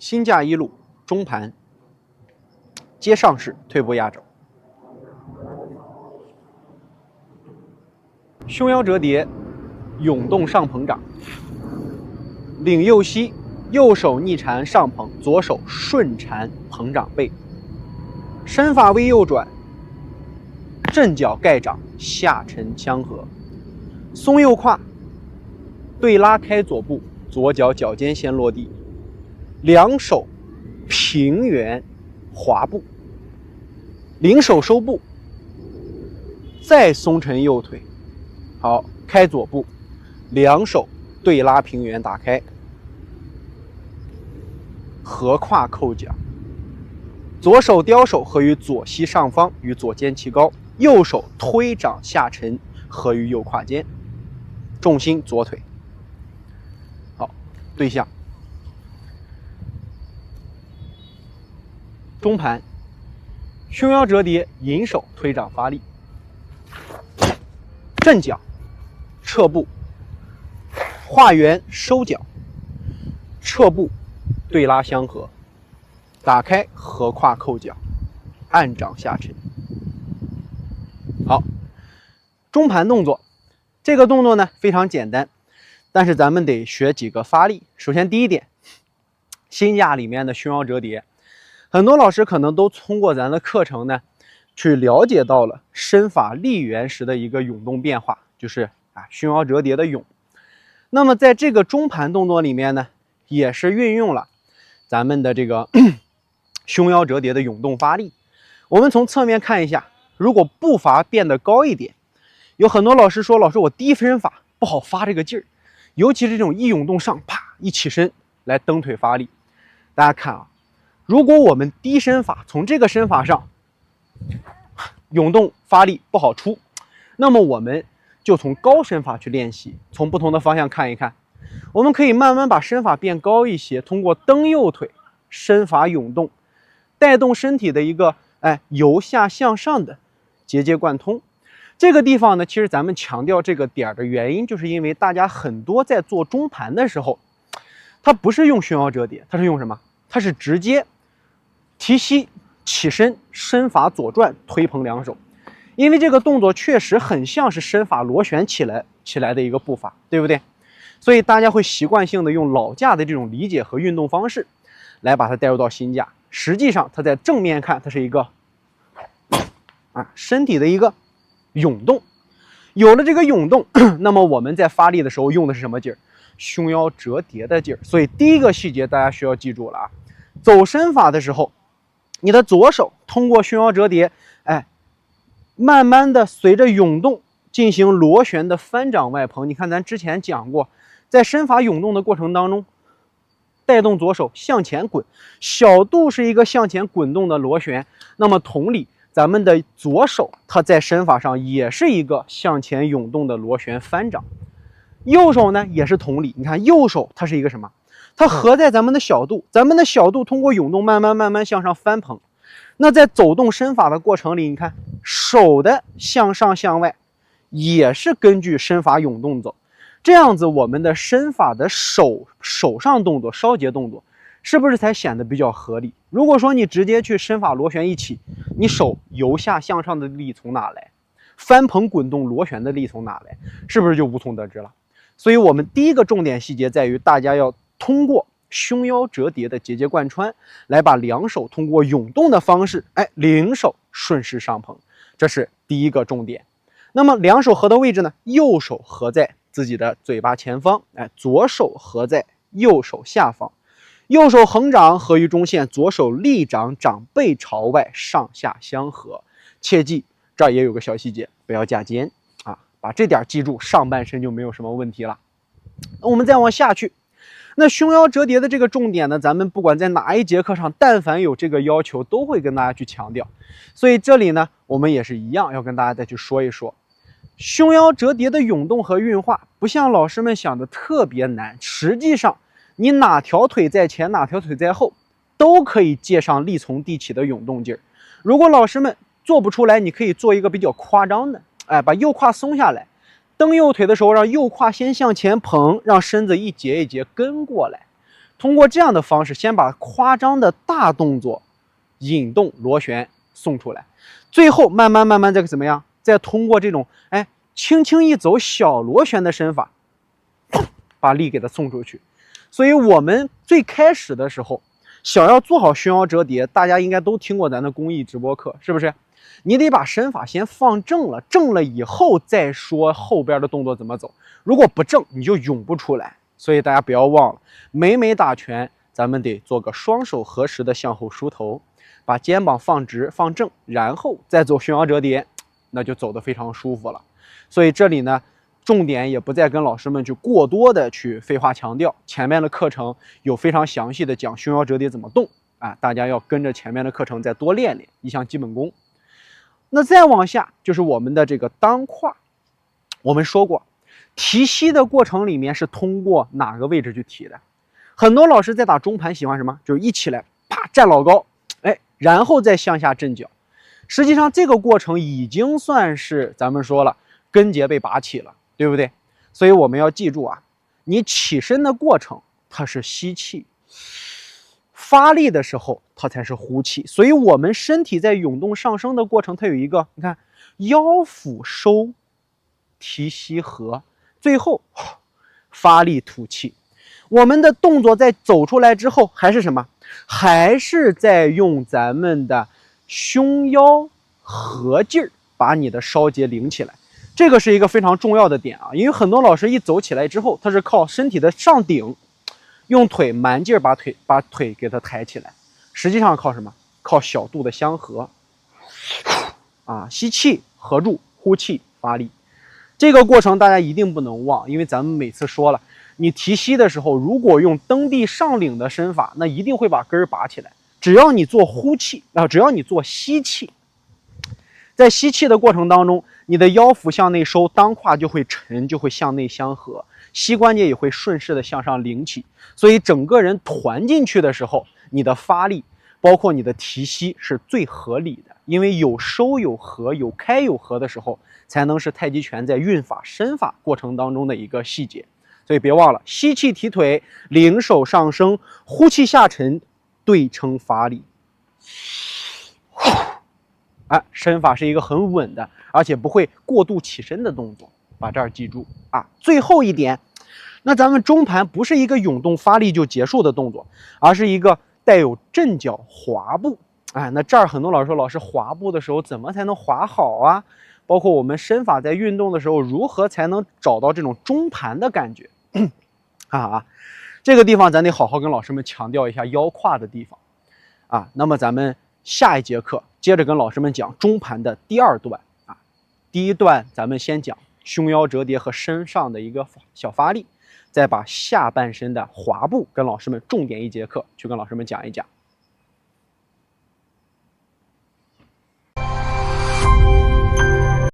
新架一路中盘，接上式退步压肘，胸腰折叠，涌动上膨掌，领右膝，右手逆缠上捧，左手顺缠膨掌背，身法微右转，正脚盖掌，下沉枪合，松右胯，对拉开左步，左脚脚尖先落地，两手平原滑步，领手收步，再松沉右腿，好，开左步，两手对拉平原打开，合胯扣脚，左手雕手合于左膝上方，与左肩齐高，右手推掌下沉，合于右胯间，重心左腿。好，对象中盘，胸腰折叠，引手推掌发力，正脚撤步，画圆收脚，撤步对拉相合，打开合胯扣脚，按掌下沉。好，中盘动作，这个动作呢非常简单，但是咱们得学几个发力。首先第一点，新架里面的胸腰折叠，很多老师可能都通过咱的课程呢，去了解到了身法立圆时的一个涌动变化，就是胸腰折叠的涌。那么在这个中盘动作里面呢，也是运用了咱们的这个胸腰折叠的涌动发力。我们从侧面看一下，如果步伐变得高一点，有很多老师说，老师我低身法不好发这个劲儿，尤其是这种一涌动上，啪一起身来蹬腿发力。大家看啊，如果我们低身法从这个身法上涌动发力不好出，那么我们就从高身法去练习，从不同的方向看一看，我们可以慢慢把身法变高一些，通过蹬右腿身法涌动，带动身体的一个由下向上的节节贯通。这个地方呢，其实咱们强调这个点的原因，就是因为大家很多在做中盘的时候，它不是用胸腰折叠，它是用什么？它是直接提膝起身，身法左转推捧两手。因为这个动作确实很像是身法螺旋起来的一个步伐，对不对？所以大家会习惯性的用老架的这种理解和运动方式来把它带入到新架。实际上它在正面看，它是一个身体的一个涌动。有了这个涌动，那么我们在发力的时候用的是什么劲儿？胸腰折叠的劲儿。所以第一个细节大家需要记住了啊，走身法的时候，你的左手通过胸腰折叠，慢慢的随着涌动进行螺旋的翻掌外捧。你看咱之前讲过，在身法涌动的过程当中，带动左手向前滚，小度是一个向前滚动的螺旋。那么同理，咱们的左手它在身法上也是一个向前涌动的螺旋翻掌。右手呢也是同理，你看右手它是一个什么？它合在咱们的小度，咱们的小度通过涌动慢慢向上翻捧。那在走动身法的过程里，你看手的向上向外也是根据身法涌动走，这样子我们的身法的手上动作烧结动作是不是才显得比较合理？如果说你直接去身法螺旋一起，你手由下向上的力从哪来？翻捧滚动螺旋的力从哪来？是不是就无从得知了？所以我们第一个重点细节在于，大家要通过胸腰折叠的节节贯穿，来把两手通过涌动的方式，领手顺势上捧，这是第一个重点。那么两手合的位置呢？右手合在自己的嘴巴前方，左手合在右手下方，右手横掌合于中线，左手立掌，掌背朝外，上下相合。切记，这儿也有个小细节，不要架肩啊，把这点记住，上半身就没有什么问题了。我们再往下去。那胸腰折叠的这个重点呢，咱们不管在哪一节课上，但凡有这个要求，都会跟大家去强调。所以这里呢，我们也是一样，要跟大家再去说一说，胸腰折叠的涌动和运化，不像老师们想的特别难。实际上，你哪条腿在前，哪条腿在后，都可以借上力从地起的涌动劲儿。如果老师们做不出来，你可以做一个比较夸张的，把右胯松下来。蹬右腿的时候，让右胯先向前捧，让身子一节一节跟过来。通过这样的方式，先把夸张的大动作引动螺旋送出来，最后慢慢再怎么样，再通过这种轻轻一走小螺旋的身法，把力给它送出去。所以我们最开始的时候，想要做好胸腰折叠，大家应该都听过咱的公益直播课，是不是？你得把身法先放正了，正了以后再说后边的动作怎么走。如果不正，你就涌不出来。所以大家不要忘了，每打拳，咱们得做个双手合十的向后梳头，把肩膀放直放正，然后再走胸腰折叠，那就走得非常舒服了。所以这里呢，重点也不再跟老师们去过多的去废话强调，前面的课程有非常详细的讲胸腰折叠怎么动啊，大家要跟着前面的课程再多练练一项基本功。那再往下就是我们的这个单胯，我们说过，提膝的过程里面是通过哪个位置去提的？很多老师在打中盘喜欢什么？就是一起来啪站老高，然后再向下震脚。实际上这个过程已经算是咱们说了根节被拔起了，对不对？所以我们要记住啊，你起身的过程它是吸气，发力的时候它才是呼气。所以我们身体在涌动上升的过程，它有一个你看腰腹收，提膝合，最后发力吐气。我们的动作在走出来之后还是什么？还是在用咱们的胸腰合劲儿把你的梢节领起来。这个是一个非常重要的点啊，因为很多老师一走起来之后，他是靠身体的上顶，用腿满劲儿把腿给它抬起来，实际上靠什么？靠小肚的相合啊，吸气合住，呼气发力。这个过程大家一定不能忘，因为咱们每次说了，你提膝的时候，如果用蹬地上领的身法，那一定会把根儿拔起来。只要你做呼气只要你做吸气，在吸气的过程当中，你的腰腹向内收，单胯就会沉，就会向内相合，膝关节也会顺势的向上领起，所以整个人团进去的时候，你的发力包括你的提膝是最合理的，因为有收有合，有开有合的时候，才能是太极拳在运法身法过程当中的一个细节。所以别忘了吸气提腿，领手上升，呼气下沉，对称发力。身法是一个很稳的，而且不会过度起身的动作，把这儿记住啊。最后一点，那咱们中盘不是一个涌动发力就结束的动作，而是一个带有震脚滑步。那这儿很多老师说，老师滑步的时候怎么才能滑好啊？包括我们身法在运动的时候，如何才能找到这种中盘的感觉这个地方咱得好好跟老师们强调一下腰胯的地方那么咱们下一节课接着跟老师们讲中盘的第二段第一段咱们先讲胸腰折叠和身上的一个小发力，再把下半身的滑步跟老师们重点一节课去跟老师们讲一讲。